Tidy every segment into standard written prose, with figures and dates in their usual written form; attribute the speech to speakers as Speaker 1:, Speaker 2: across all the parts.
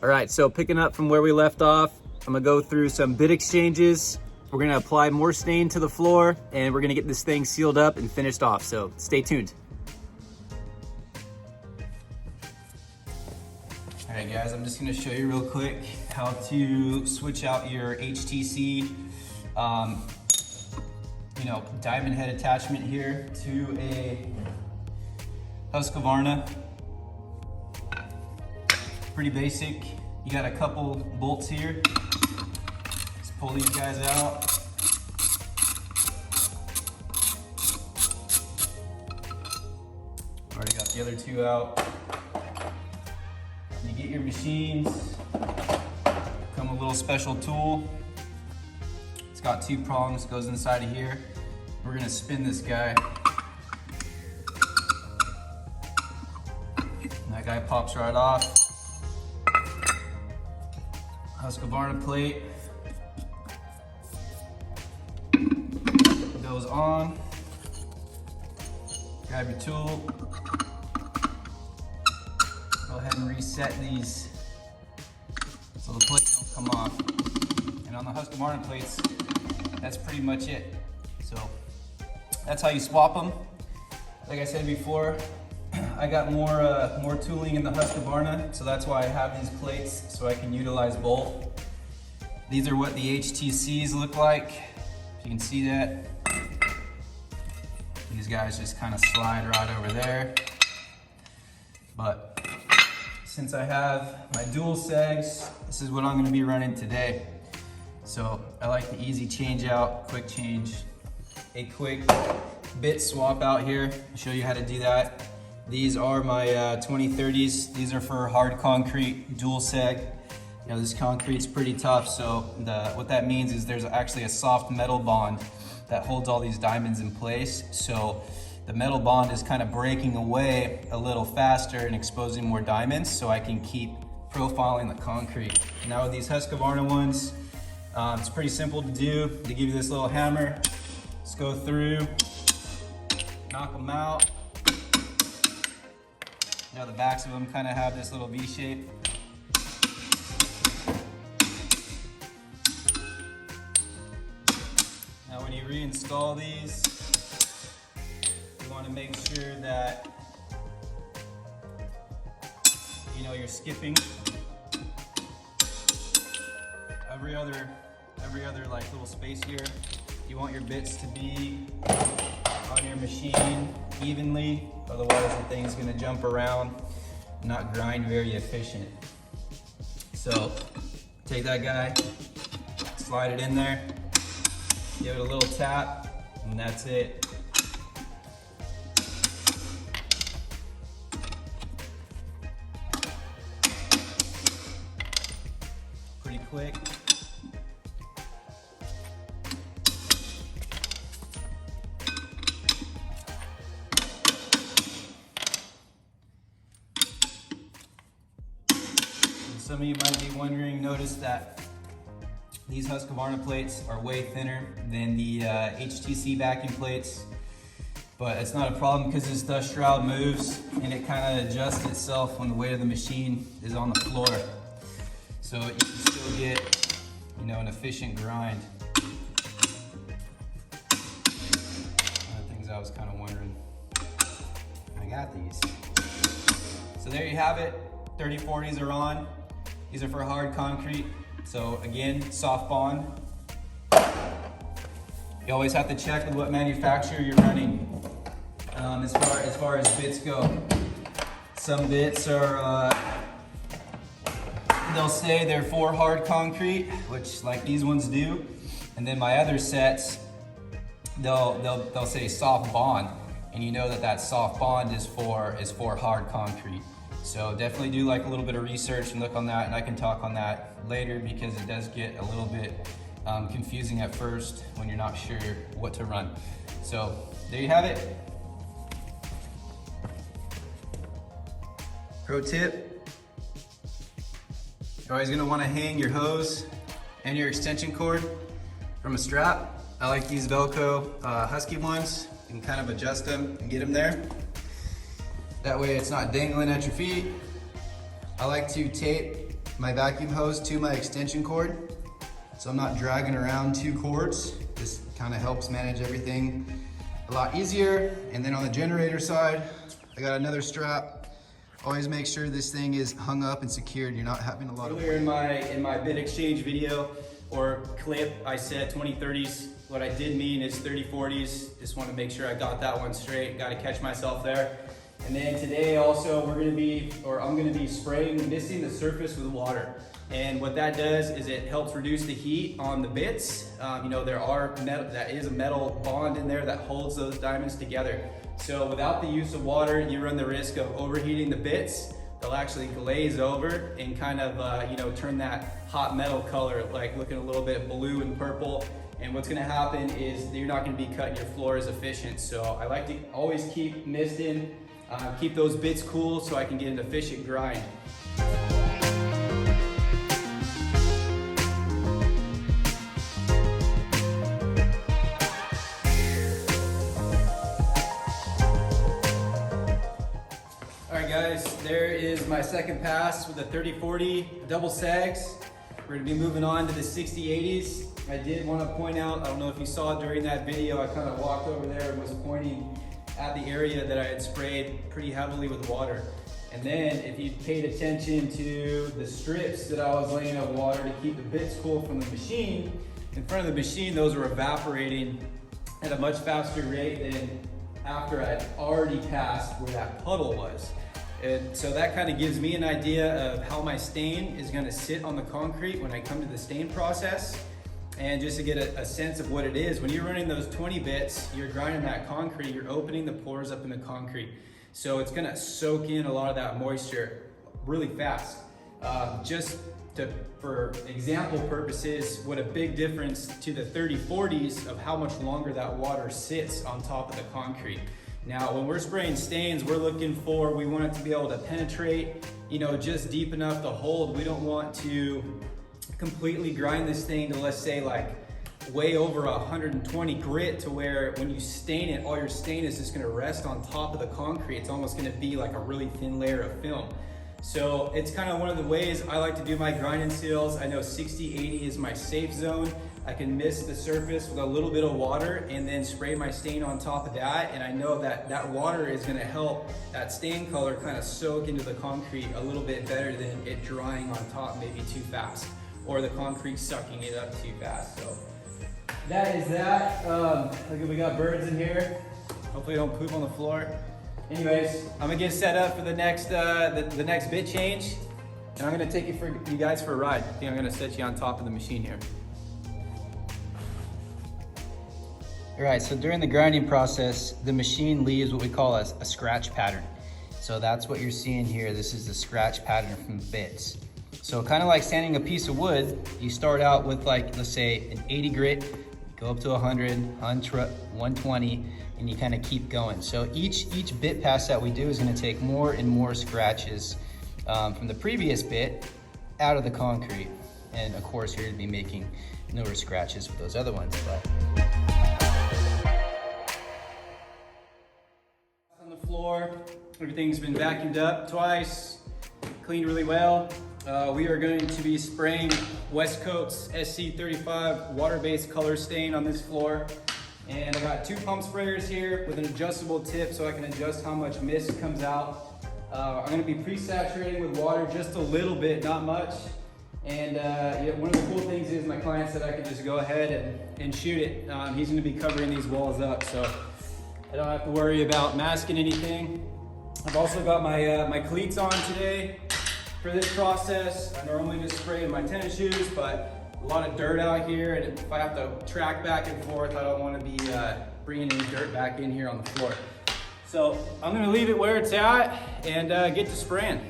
Speaker 1: All right, so picking up from where we left off, I'm gonna go through some bit exchanges. We're gonna apply more stain to the floor and we're gonna get this thing sealed up and finished off, so stay tuned. All right guys, I'm just gonna show you real quick how to switch out your HTC diamond head attachment here to a Husqvarna. Pretty basic. You got a couple bolts here. Just pull these guys out. Already got the other two out. You get your machines, come a little special tool. It's got two prongs, goes inside of here. We're gonna spin this guy. And that guy pops right off. Husqvarna plate goes on. Grab your tool. Go ahead and reset these so the plate don't come off. And on the Husqvarna plates, that's pretty much it. So that's how you swap them. Like I said before, I got more tooling in the Husqvarna, so that's why I have these plates, so I can utilize both. These are what the HTCs look like. If you can see that. These guys just kind of slide right over there. But since I have my dual segs, this is what I'm gonna be running today. So I like the easy change out, quick change. A quick bit swap out here. I'll show you how to do that. These are my 2030s. These are for hard concrete, dual seg. You know, this concrete's pretty tough, so what that means is there's actually a soft metal bond that holds all these diamonds in place. So the metal bond is kind of breaking away a little faster and exposing more diamonds, so I can keep profiling the concrete. Now with these Husqvarna ones, it's pretty simple to do. They give you this little hammer, just go through, knock them out. You know, the backs of them kind of have this little V shape. Now when you reinstall these, you want to make sure that you're skipping every other like little space here. You want your bits to be on your machine evenly, otherwise the thing's gonna jump around, not grind very efficient. So take that guy, slide it in there, give it a little tap, and that's it. Pretty quick. Some of you might be wondering, notice that these Husqvarna plates are way thinner than the HTC backing plates, but it's not a problem because this dust shroud moves and it kind of adjusts itself when the weight of the machine is on the floor. So you can still get, an efficient grind. One of the things I was kind of wondering. I got these. So there you have it. 3040s are on. These are for hard concrete. So again, soft bond. You always have to check with what manufacturer you're running as far as bits go. Some bits are, they'll say they're for hard concrete, which like these ones do. And then my other sets, they'll say soft bond. And you know that soft bond is for hard concrete. So definitely do like a little bit of research and look on that, and I can talk on that later because it does get a little bit confusing at first when you're not sure what to run. So there you have it. Pro tip, you're always gonna wanna hang your hose and your extension cord from a strap. I like these Velcro Husky ones. You can kind of adjust them and get them there. That way it's not dangling at your feet. I like to tape my vacuum hose to my extension cord, so I'm not dragging around 2 cords. This kind of helps manage everything a lot easier. And then on the generator side, I got another strap. Always make sure this thing is hung up and secured. You're not having a lot of... Earlier in my bit exchange video or clip, I said 2030s. What I did mean is 3040s. Just want to make sure I got that one straight. Got to catch myself there. And then today also I'm going to be spraying, misting the surface with water. And what that does is it helps reduce the heat on the bits. You know, that is a metal bond in there that holds those diamonds together. So without the use of water, you run the risk of overheating the bits. They'll actually glaze over and kind of, you know, turn that hot metal color, like looking a little bit blue and purple. And what's gonna happen is you're not gonna be cutting your floor as efficient. So I like to always keep misting, keep those bits cool so I can get an efficient grind. Alright guys, there is my second pass with the 3040 double sags. We're gonna be moving on to the 6080s. I did want to point out, I don't know if you saw it during that video, I kind of walked over there and was pointing at the area that I had sprayed pretty heavily with water. And then if you paid attention to the strips that I was laying of water to keep the bits cool from the machine, in front of the machine those were evaporating at a much faster rate than after I'd already passed where that puddle was. And so that kind of gives me an idea of how my stain is going to sit on the concrete when I come to the stain process. And just to get a sense of what it is, when you're running those 20 bits, you're grinding that concrete, you're opening the pores up in the concrete. So it's gonna soak in a lot of that moisture really fast. For example purposes, what a big difference to the 3040s of how much longer that water sits on top of the concrete. Now, when we're spraying stains, we want it to be able to penetrate, you know, just deep enough to hold. We don't want to completely grind this thing to, let's say, like way over 120 grit to where when you stain it, all your stain is just gonna rest on top of the concrete. It's almost gonna be like a really thin layer of film. So it's kind of one of the ways I like to do my grinding seals. I know 60-80 is my safe zone. I can mist the surface with a little bit of water and then spray my stain on top of that. And I know that that water is gonna help that stain color kind of soak into the concrete a little bit better than it drying on top maybe too fast, or the concrete sucking it up too fast. So that is that. Look, we got birds in here. Hopefully they don't poop on the floor. Anyways, I'm gonna get set up for the next the next bit change, and I'm gonna take you guys for a ride. I think I'm gonna set you on top of the machine here. All right, so during the grinding process, the machine leaves what we call a scratch pattern. So that's what you're seeing here. This is the scratch pattern from the bits. So kind of like sanding a piece of wood, you start out with, like, let's say an 80 grit, go up to 100, 120, and you kind of keep going. So each bit pass that we do is going to take more and more scratches from the previous bit out of the concrete. And of course, you're going to be making newer scratches with those other ones. But on the floor, everything's been vacuumed up twice, cleaned really well. We are going to be spraying Westcoat Sc-35 water-based color stain on this floor. And I got 2 pump sprayers here with an adjustable tip so I can adjust how much mist comes out. I'm going to be pre-saturating with water just a little bit, not much. And yeah, one of the cool things is my client said I could just go ahead and shoot it. He's going to be covering these walls up, so I don't have to worry about masking anything. I've also got my cleats on today. For this process, I normally just spray in my tennis shoes, but a lot of dirt out here, and if I have to track back and forth, I don't want to be bringing any dirt back in here on the floor. So I'm going to leave it where it's at and get to spraying.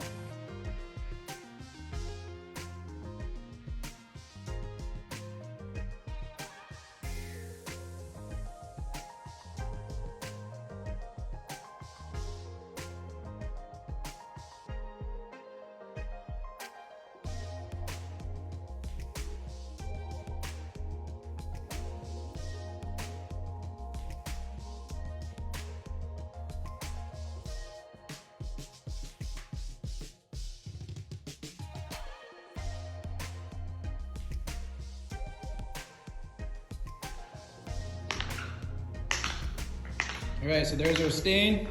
Speaker 1: All right, so there's our stain.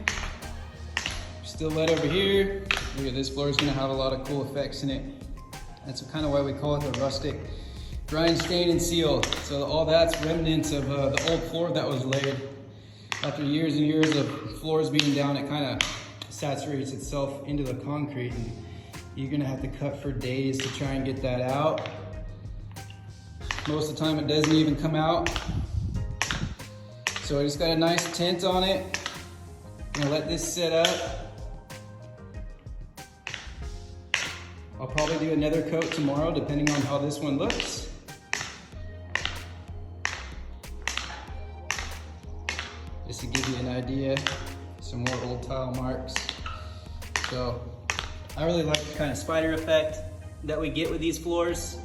Speaker 1: Still wet over here. Look at this floor is gonna have a lot of cool effects in it. That's kind of why we call it the rustic grind, stain, and seal. So all that's remnants of the old floor that was laid. After years and years of floors being down, it kind of saturates itself into the concrete, and you're gonna have to cut for days to try and get that out. Most of the time it doesn't even come out. So I just got a nice tint on it. I'm gonna let this sit up. I'll probably do another coat tomorrow depending on how this one looks. Just to give you an idea, some more old tile marks. So I really like the kind of spider effect that we get with these floors.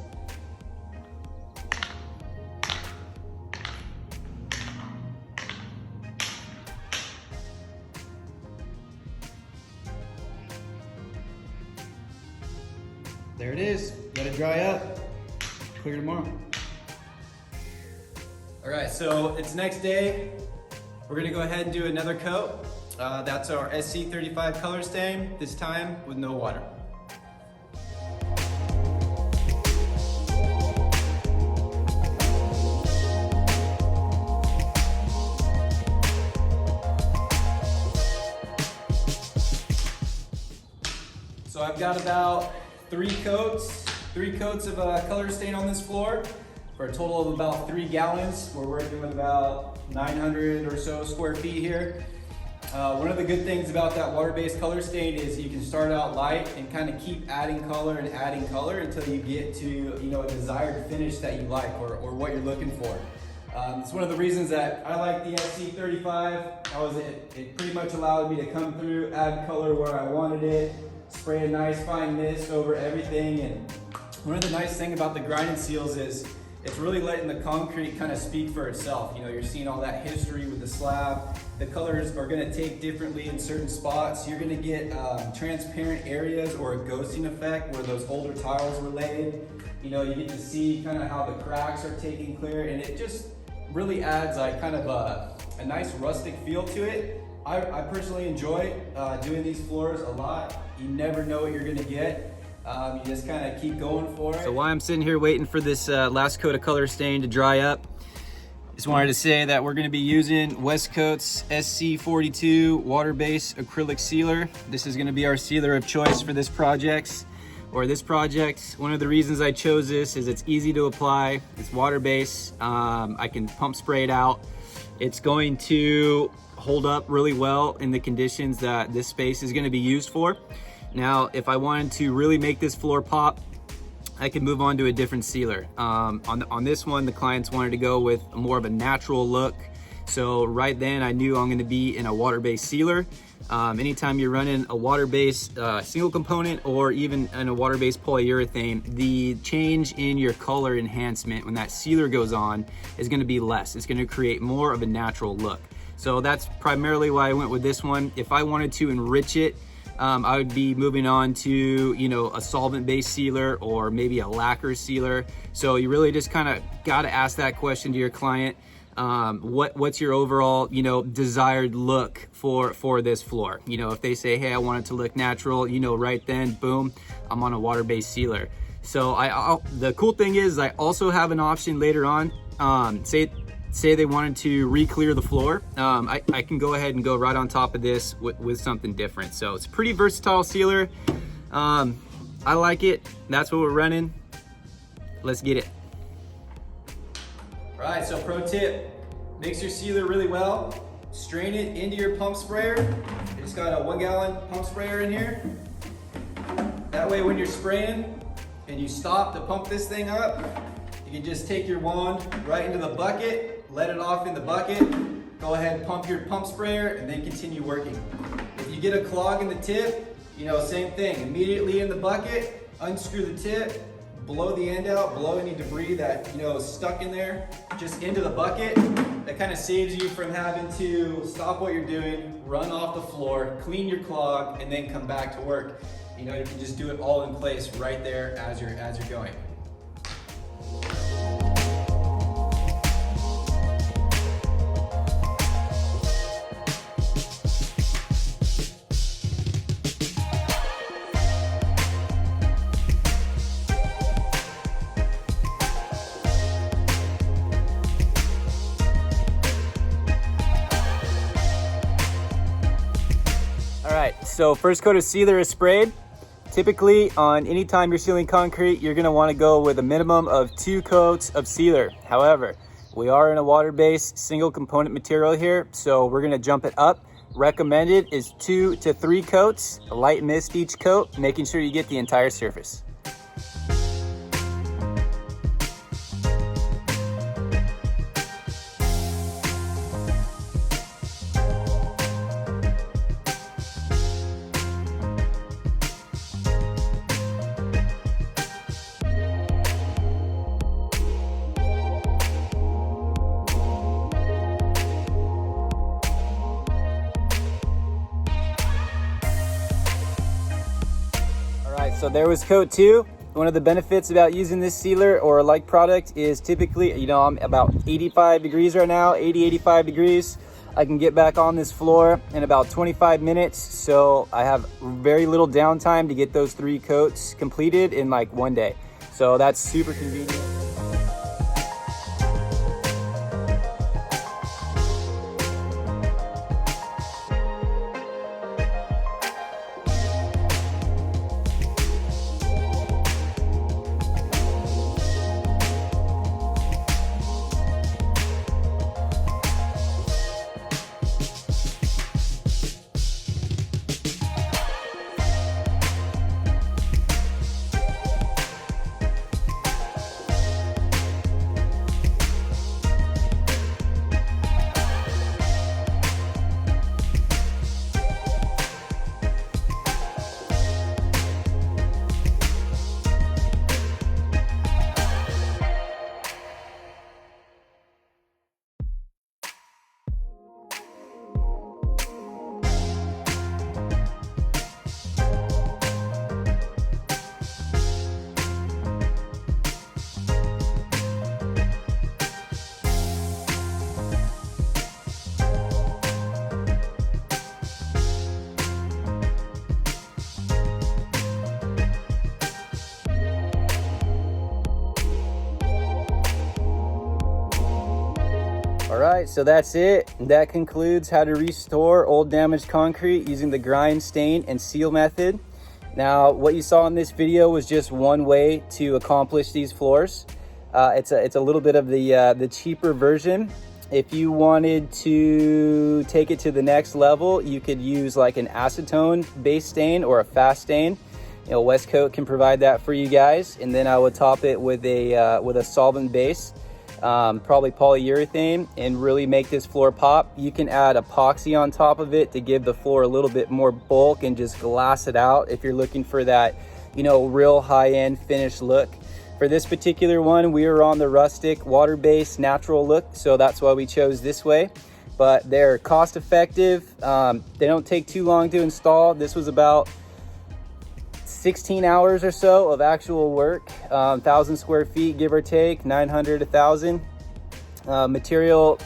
Speaker 1: There it is, let it dry up, clear tomorrow. All right, so it's next day. We're gonna go ahead and do another coat. That's our Sc-35 color stain, this time with no water. So I've got about three coats of color stain on this floor for a total of about 3 gallons. We're working with about 900 or so square feet here. One of the good things about that water-based color stain is you can start out light and kind of keep adding color until you get to a desired finish that you like or what you're looking for. It's one of the reasons that I like the Sc-35. It pretty much allowed me to come through, add color where I wanted it, spray a nice fine mist over everything. And one of the nice things about the grinding seals is it's really letting the concrete kind of speak for itself. You're seeing all that history with the slab. The colors are gonna take differently in certain spots. You're gonna get transparent areas or a ghosting effect where those older tiles were laid. You get to see kind of how the cracks are taking clear, and it just really adds like kind of a nice rustic feel to it. I personally enjoy doing these floors a lot. You never know what you're gonna get. You just kind of keep going for it. So while I'm sitting here waiting for this last coat of color stain to dry up, just wanted to say that we're gonna be using Westcoat's Sc-42 water-based acrylic sealer. This is gonna be our sealer of choice for this project. One of the reasons I chose this is it's easy to apply, it's water-based, I can pump spray it out. It's going to hold up really well in the conditions that this space is gonna be used for. Now, if I wanted to really make this floor pop, I could move on to a different sealer. On this one, the clients wanted to go with more of a natural look. So right then I knew I'm gonna be in a water-based sealer. Anytime you're running a water-based single component or even in a water-based polyurethane, the change in your color enhancement when that sealer goes on is gonna be less. It's gonna create more of a natural look. So that's primarily why I went with this one. If I wanted to enrich it, I would be moving on to, a solvent-based sealer or maybe a lacquer sealer. So you really just kind of got to ask that question to your client. What's your overall, desired look for this floor? If they say, hey, I want it to look natural, right then, boom, I'm on a water-based sealer. So the cool thing is I also have an option later on. Say they wanted to re-clear the floor, I can go ahead and go right on top of this with something different. So it's a pretty versatile sealer. I like it. That's what we're running. Let's get it. All right, so pro tip, mix your sealer really well. Strain it into your pump sprayer. It's got a 1 gallon pump sprayer in here. That way when you're spraying and you stop to pump this thing up, you can just take your wand right into the bucket, let it off in the bucket, go ahead and pump your pump sprayer and then continue working. If you get a clog in the tip, same thing, immediately in the bucket, unscrew the tip, blow the end out, blow any debris that is stuck in there, just into the bucket. That kind of saves you from having to stop what you're doing, run off the floor, clean your clog, and then come back to work. You can just do it all in place right there as you're going. so first coat of sealer is sprayed. Typically, on any time you're sealing concrete, you're gonna wanna go with a minimum of 2 coats of sealer. However, we are in a water-based single component material here, so we're gonna jump it up. Recommended is 2 to 3 coats, a light mist each coat, making sure you get the entire surface. So there was coat 2. One of the benefits about using this sealer or a like product is typically, you know, I'm about 85 degrees right now, 85 degrees. I can get back on this floor in about 25 minutes. So I have very little downtime to get those 3 coats completed in like 1 day. So that's super convenient. All right, so that's it. That concludes how to restore old damaged concrete using the grind, stain, and seal method. Now, what you saw in this video was just one way to accomplish these floors. It's a little bit of the cheaper version. If you wanted to take it to the next level, you could use like an acetone base stain or a fast stain. You know, Westcoat can provide that for you guys. And then I would top it with a solvent base. Probably polyurethane, and really make this floor pop. You can add epoxy on top of it to give the floor a little bit more bulk and just glass it out if you're looking for that, you know, real high-end finished look. For this particular one, we are on the rustic, water-based, natural look, so that's why we chose this way. But they're cost effective. They don't take too long to install. This was about 16 hours or so of actual work, 1,000 square feet, give or take, 900, 1,000. Material,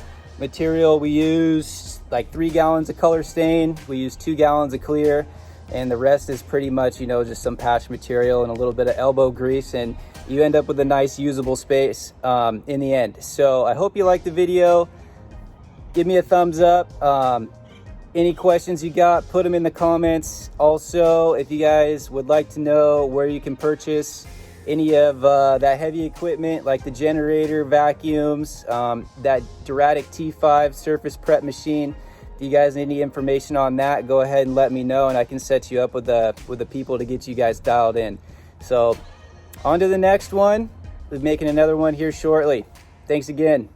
Speaker 1: we use like 3 gallons of color stain. We use 2 gallons of clear, and the rest is pretty much, you know, just some patch material and a little bit of elbow grease, and you end up with a nice usable space in the end. So I hope you liked the video. Give me a thumbs up. Any questions you got, put them in the comments. Also, if you guys would like to know where you can purchase any of that heavy equipment, like the generator, vacuums, that Duratic T5 surface prep machine, if you guys need any information on that, go ahead and let me know, and I can set you up with the people to get you guys dialed in. So on to the next one. We're making another one here shortly. Thanks again.